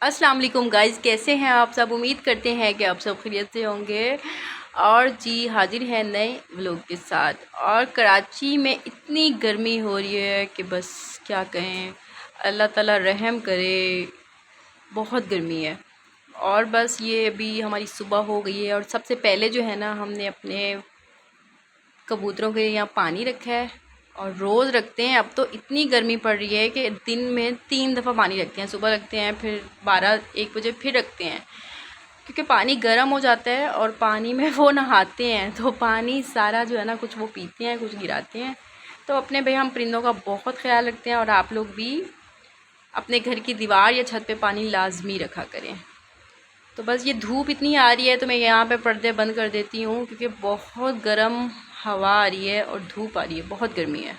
अस्सलाम वालेकुम गाइज़, कैसे हैं आप सब। उम्मीद करते हैं कि आप सब खैरियत से होंगे। और जी हाजिर हैं नए व्लॉग के साथ। और कराची में इतनी गर्मी हो रही है कि बस क्या कहें, अल्लाह ताला रहम करे। बहुत गर्मी है। और बस ये अभी हमारी सुबह हो गई है और सबसे पहले जो है ना, हमने अपने कबूतरों के लिए यहाँ पानी रखा है और रोज़ रखते हैं। अब तो इतनी गर्मी पड़ रही है कि दिन में 3 दफ़ा पानी रखते हैं। सुबह रखते हैं, फिर 12-1 बजे फिर रखते हैं, क्योंकि पानी गर्म हो जाता है और पानी में वो नहाते हैं तो पानी सारा जो है ना, कुछ वो पीते हैं, कुछ गिराते हैं। तो अपने भाई हम परिंदों का बहुत ख्याल रखते हैं। और आप लोग भी अपने घर की दीवार या छत पे पानी लाजमी रखा करें। तो बस ये धूप इतनी आ रही है तो मैं यहाँ पे पर्दे बंद कर देती हूँ, क्योंकि बहुत गर्म हवा आ रही है और धूप आ रही है, बहुत गर्मी है।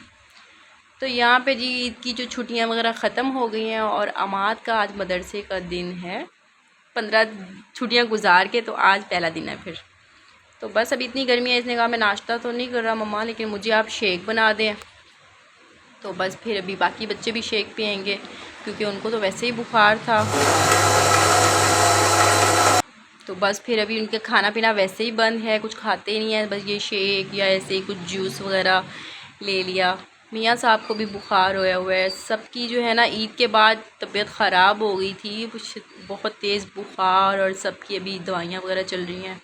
तो यहाँ पे जी ईद की जो छुट्टियाँ वगैरह ख़त्म हो गई हैं और अमाद का आज मदरसे का दिन है। 15 छुट्टियाँ गुजार के तो आज पहला दिन है फिर। तो बस अभी इतनी गर्मी है, इसने कहा मैं नाश्ता तो नहीं कर रहा मम्मा, लेकिन मुझे आप शेक बना दें। तो बस फिर अभी बाकी बच्चे भी शेक पियेंगे, क्योंकि उनको तो वैसे ही बुखार था। तो बस फिर अभी उनका खाना पीना वैसे ही बंद है, कुछ खाते ही नहीं है। बस ये शेक या ऐसे ही कुछ जूस वगैरह ले लिया। मियाँ साहब को भी बुखार होया हुआ है। सबकी जो है ना, ईद के बाद तबीयत ख़राब हो गई थी, कुछ बहुत तेज़ बुखार, और सबकी अभी दवाइयाँ वगैरह चल रही हैं।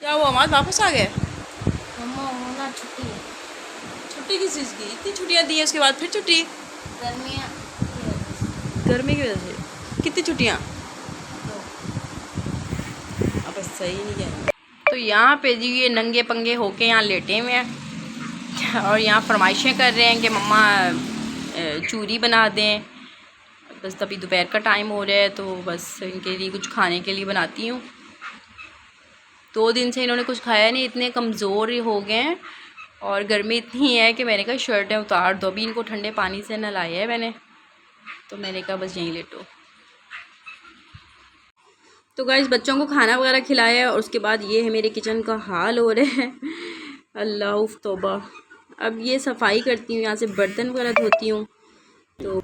क्या वो हमारे वापस आ गए? मम्मा होना छुट्टी है। छुट्टी किस चीज़ की? इतनी छुट्टियाँ दी है उसके बाद फिर छुट्टी? गर्मियाँ गर्मी की वजह से। कितनी छुट्टियाँ? तो अब सही नहीं है। तो यहाँ पे जी ये नंगे पंगे होके यहाँ लेटे हुए हैं और यहाँ फरमाइशें कर रहे हैं कि मम्मा चूरी बना दें। बस तभी दोपहर का टाइम हो रहा है, तो बस इनके लिए कुछ खाने के लिए बनाती हूँ। 2 दिन से इन्होंने कुछ खाया नहीं, इतने कमज़ोर हो गए हैं। और गर्मी इतनी है कि मैंने कहा शर्टें उतार दो। अभी इनको ठंडे पानी से नहलाया है मैंने, तो मैंने कहा बस यहीं लेटो। तो गाइस बच्चों को खाना वगैरह खिलाया है और उसके बाद ये है मेरे किचन का हाल हो रहा है। अल्लाह तौबा। अब ये सफाई करती हूँ, यहाँ से बर्तन वगैरह धोती हूँ। तो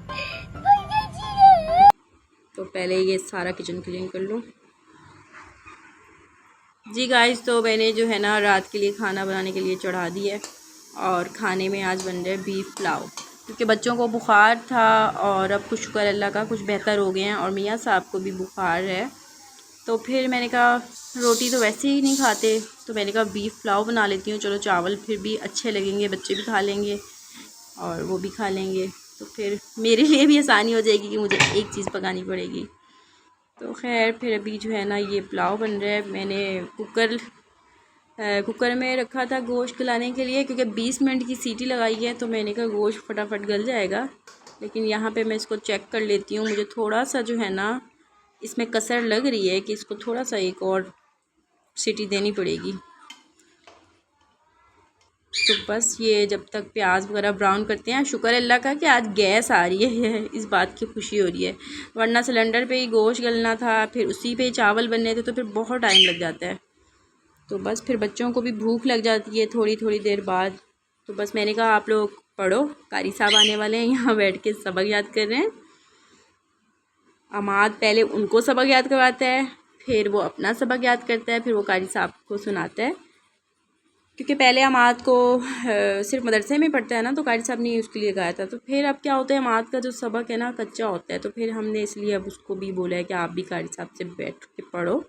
पहले ये सारा किचन क्लीन कर लूँ। जी गाइस, तो मैंने जो है ना रात के लिए खाना बनाने के लिए चढ़ा दिया है। और खाने में आज बन रहा है बीफ पुलाव, क्योंकि बच्चों को बुखार था और अब कुछ शुक्र अल्लाह का कुछ बेहतर हो गए हैं, और मियाँ साहब को भी बुखार है। तो फिर मैंने कहा रोटी तो वैसे ही नहीं खाते, तो मैंने कहा बीफ पुलाव बना लेती हूँ। चलो चावल फिर भी अच्छे लगेंगे, बच्चे भी खा लेंगे और वो भी खा लेंगे, तो फिर मेरे लिए भी आसानी हो जाएगी कि मुझे एक चीज़ पकानी पड़ेगी। तो खैर फिर अभी जो है ना ये पुलाव बन रहा है। मैंने कुकर में रखा था गोश्त गलाने के लिए, क्योंकि 20 मिनट की सीटी लगाई है, तो मैंने कहा गोश्त फटाफट गल जाएगा। लेकिन यहाँ पे मैं इसको चेक कर लेती हूँ, मुझे थोड़ा सा जो है ना इसमें कसर लग रही है कि इसको थोड़ा सा एक और सीटी देनी पड़ेगी। तो बस ये जब तक प्याज वगैरह ब्राउन करते हैं। शुक्र अल्लाह का कि आज गैस आ रही है, इस बात की खुशी हो रही है, वरना सिलेंडर पे ही गोश्त गलना था, फिर उसी पे ही चावल बनने थे, तो फिर बहुत टाइम लग जाता है। तो बस फिर बच्चों को भी भूख लग जाती है थोड़ी थोड़ी देर बाद। तो बस मैंने कहा आप लोग पढ़ो, कारी साहब आने वाले हैं, यहाँ बैठ के सबक याद कर रहे हैं। अमाद पहले उनको सबक याद करवाता है, फिर वो अपना सबक याद करता है, फिर वो कारी साहब को सुनाता है। क्योंकि पहले अमाद को सिर्फ मदरसे में पढ़ता है ना, तो कारी साहब ने उसके लिए गाया था। तो फिर अब क्या होता है, अमाद का जो सबक है ना कच्चा होता है, तो फिर हमने इसलिए अब उसको भी बोला है कि आप भी कारी साहब से बैठ के पढ़ो।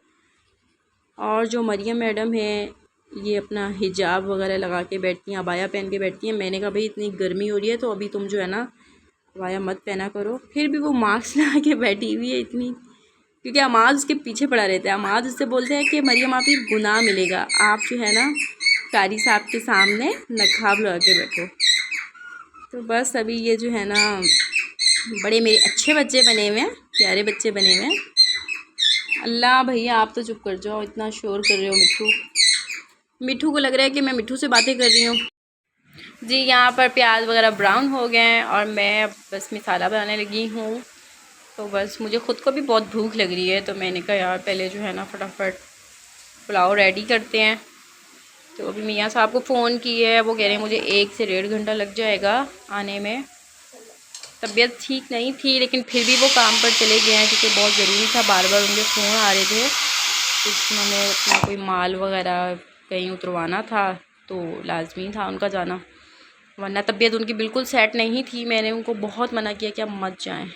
और जो मरियम मैडम है, ये अपना हिजाब वगैरह लगा के बैठती हैं, अबाया पहन के बैठती हैं। मैंने कहा भाई इतनी गर्मी हो रही है, तो अभी तुम जो है ना अबाया मत पहना करो। फिर भी वो मास्क लगा के बैठी हुई है इतनी, क्योंकि अमाद उसके पीछे पड़ा रहता है। अमाद उससे बोलते हैं कि मरियम आप ही गुनाह मिलेगा, आप जो है ना कारी साहब के सामने नकाब लगा के बैठो। तो बस अभी ये जो है ना बड़े मेरे अच्छे बच्चे बने हुए हैं, प्यारे बच्चे बने हुए हैं। अल्लाह भैया आप तो चुप कर जाओ, इतना शोर कर रहे हो। मिठू को लग रहा है कि मैं मिठू से बातें कर रही हूँ। जी यहाँ पर प्याज वगैरह ब्राउन हो गए हैं और मैं अब बस मसाला बनाने लगी हूँ। तो बस मुझे ख़ुद को भी बहुत भूख लग रही है, तो मैंने कहा यार पहले जो है ना फटाफट पुलाव रेडी करते हैं। तो अभी मियाँ साहब को फ़ोन की है, वो कह रहे हैं मुझे 1 से 1.5 घंटा लग जाएगा आने में। तबीयत ठीक नहीं थी, लेकिन फिर भी वो काम पर चले गए हैं क्योंकि बहुत ज़रूरी था। बार बार उनके फ़ोन आ रहे थे, उन्होंने अपना कोई माल वगैरह कहीं उतरवाना था, तो लाजमी था उनका जाना, वरना तबीयत उनकी बिल्कुल सेट नहीं थी। मैंने उनको बहुत मना किया कि आप मत जाएं।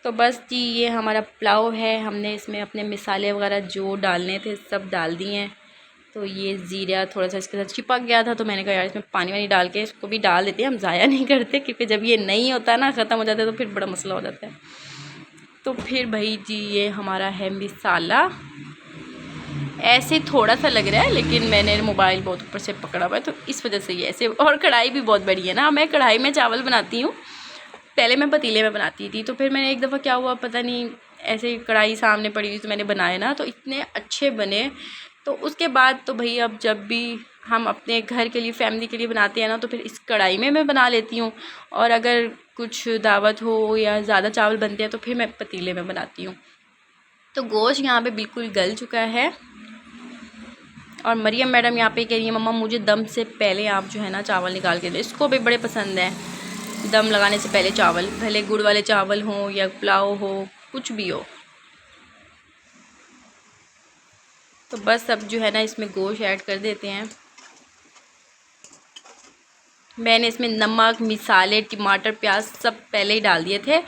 तो बस जी, ये हमारा पुलाव है। हमने इसमें अपने मसाले वगैरह जो डालने थे सब डाल दिए हैं। तो ये ज़ीरा थोड़ा सा इसके साथ चिपक गया था, तो मैंने कहा यार इसमें पानी वानी डाल के इसको भी डाल देते हैं, हम ज़ाया नहीं करते, क्योंकि जब ये नहीं होता ना, ख़त्म हो जाता है, तो फिर बड़ा मसला हो जाता है। तो फिर भाई जी, ये हमारा है मसाला। ऐसे थोड़ा सा लग रहा है, लेकिन मैंने मोबाइल बहुत ऊपर से पकड़ा हुआ है, तो इस वजह से ये ऐसे। और कढ़ाई भी बहुत बड़ी है ना, मैं कढ़ाई में चावल बनाती हूँ, पहले मैं पतीले में बनाती थी। तो फिर मैंने एक दफ़ा क्या हुआ पता नहीं, ऐसे कढ़ाई सामने पड़ी हुई तो मैंने बनाए ना, तो इतने अच्छे बने। तो उसके बाद तो भाई अब जब भी हम अपने घर के लिए, फैमिली के लिए बनाते हैं ना, तो फिर इस कढ़ाई में मैं बना लेती हूँ। और अगर कुछ दावत हो या ज़्यादा चावल बनते हैं तो फिर मैं पतीले में बनाती हूँ। तो गोश्त यहाँ पे बिल्कुल गल चुका है, और मरियम मैडम यहाँ पे कह रही है मम्मा मुझे दम से पहले आप जो है ना चावल निकाल के दे। इसको भी बड़े पसंद है दम लगाने से पहले चावल, भले गुड़ वाले चावल हो या पुलाव हो, कुछ भी हो। तो बस अब जो है ना इसमें गोश्त ऐड कर देते हैं। मैंने इसमें नमक, मिसाले, टमाटर, प्याज सब पहले ही डाल दिए थे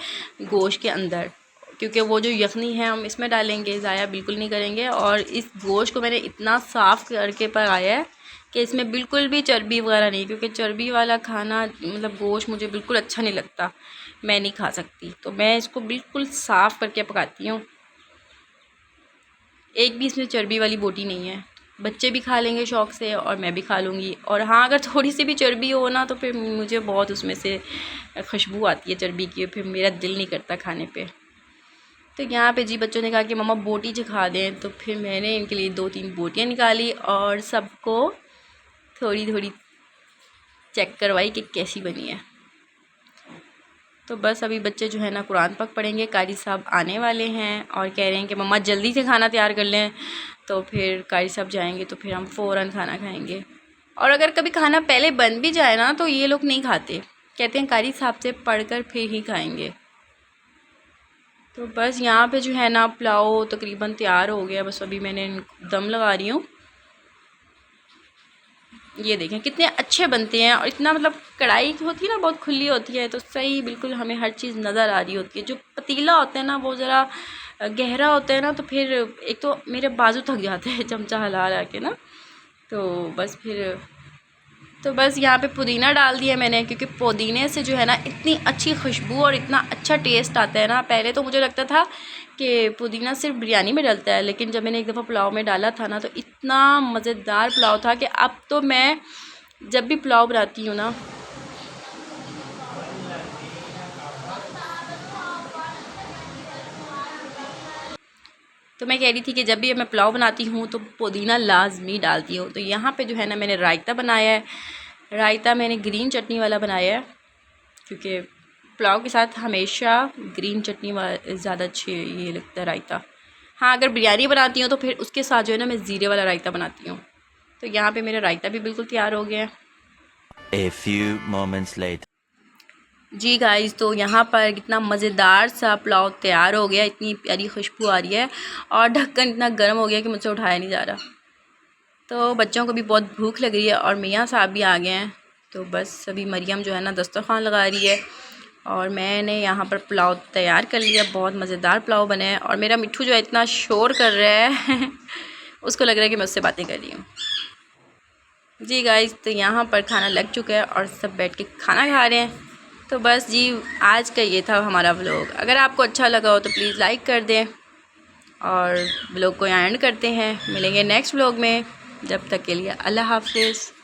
गोश्त के अंदर, क्योंकि वो जो यखनी है हम इसमें डालेंगे, ज़ाया बिल्कुल नहीं करेंगे। और इस गोश्त को मैंने इतना साफ़ करके पकाया है कि इसमें बिल्कुल भी चर्बी वगैरह नहीं, क्योंकि चर्बी वाला खाना मतलब गोश्त मुझे बिल्कुल अच्छा नहीं लगता, मैं नहीं खा सकती। तो मैं इसको बिल्कुल साफ़ करके पकाती हूँ, एक भी इसमें चर्बी वाली बोटी नहीं है। बच्चे भी खा लेंगे शौक़ से, और मैं भी खा लूँगी। और हाँ, अगर थोड़ी सी भी चर्बी हो ना, तो फिर मुझे बहुत उसमें से खुशबू आती है चर्बी की, फिर मेरा दिल नहीं करता खाने पे। तो यहाँ पे जी बच्चों ने कहा कि मम्मा बोटी खा दें, तो फिर मैंने इनके लिए 2-3 बोटियाँ निकाली और सबको थोड़ी थोड़ी चेक करवाई कि कैसी बनी है। तो बस अभी बच्चे जो है ना कुरान पाक पढ़ेंगे, कारी साहब आने वाले हैं और कह रहे हैं कि मम्मा जल्दी से खाना तैयार कर लें। तो फिर कारी साहब जाएंगे तो फिर हम फ़ौरन खाना खाएंगे। और अगर कभी खाना पहले बन भी जाए ना, तो ये लोग नहीं खाते, कहते हैं कारी साहब से पढ़कर फिर ही खाएंगे। तो बस यहाँ पे जो है ना पुलाव तकरीबन तैयार हो गया, बस अभी मैंने दम लगा रही हूँ। ये देखें कितने अच्छे बनते हैं, और इतना मतलब कढ़ाई होती है ना बहुत खुली होती है, तो सही बिल्कुल हमें हर चीज़ नज़र आ रही होती है। जो पतीला होता है ना वो ज़रा गहरा होता है ना, तो फिर एक तो मेरे बाजू थक जाते हैं चमचा हिला हिला के ना। तो बस यहाँ पे पुदीना डाल दिया मैंने, क्योंकि पुदीने से जो है ना इतनी अच्छी खुशबू और इतना अच्छा टेस्ट आता है ना। पहले तो मुझे लगता था कि पुदीना सिर्फ बिरयानी में डलता है, लेकिन जब मैंने एक दफ़ा पुलाव में डाला था ना, तो इतना मज़ेदार पुलाव था कि अब तो मैं जब भी पुलाव बनाती हूँ ना, तो मैं कह रही थी कि जब भी मैं पुलाव बनाती हूँ तो पुदीना लाजमी डालती हूँ। तो यहाँ पे जो है ना मैंने रायता बनाया है। रायता मैंने ग्रीन चटनी वाला बनाया है, क्योंकि पुलाव के साथ हमेशा ग्रीन चटनी वाला ज़्यादा अच्छी ये लगता है रायता। हाँ, अगर बिरयानी बनाती हूँ तो फिर उसके साथ जो है ना मैं ज़ीरे वाला रायता बनाती हूँ। तो यहाँ पे मेरा रायता भी बिल्कुल तैयार हो गया है। A few moments later. जी गाइस, तो यहाँ पर कितना मज़ेदार सा पुलाव तैयार हो गया, इतनी प्यारी खुशबू आ रही है, और ढक्कन इतना गर्म हो गया कि मुझसे उठाया नहीं जा रहा। तो बच्चों को भी बहुत भूख लग रही है, और मियाँ साहब भी आ गए हैं। तो बस अभी मरियम जो है ना दस्तरखान लगा रही है, और मैंने यहाँ पर पुलाव तैयार कर लिया। बहुत मज़ेदार पुलाव बना है, और मेरा मिट्ठू जो है इतना शोर कर रहा है उसको लग रहा है कि मैं उससे बातें कर रही हूँ। जी गाइस, तो यहाँ पर खाना लग चुका है और सब बैठ के खाना खा रहे हैं। तो बस जी, आज का ये था हमारा व्लॉग। अगर आपको अच्छा लगा हो तो प्लीज़ लाइक कर दें, और व्लॉग को एंड करते हैं। मिलेंगे नेक्स्ट व्लॉग में, जब तक के लिए अल्लाह हाफ़िज़।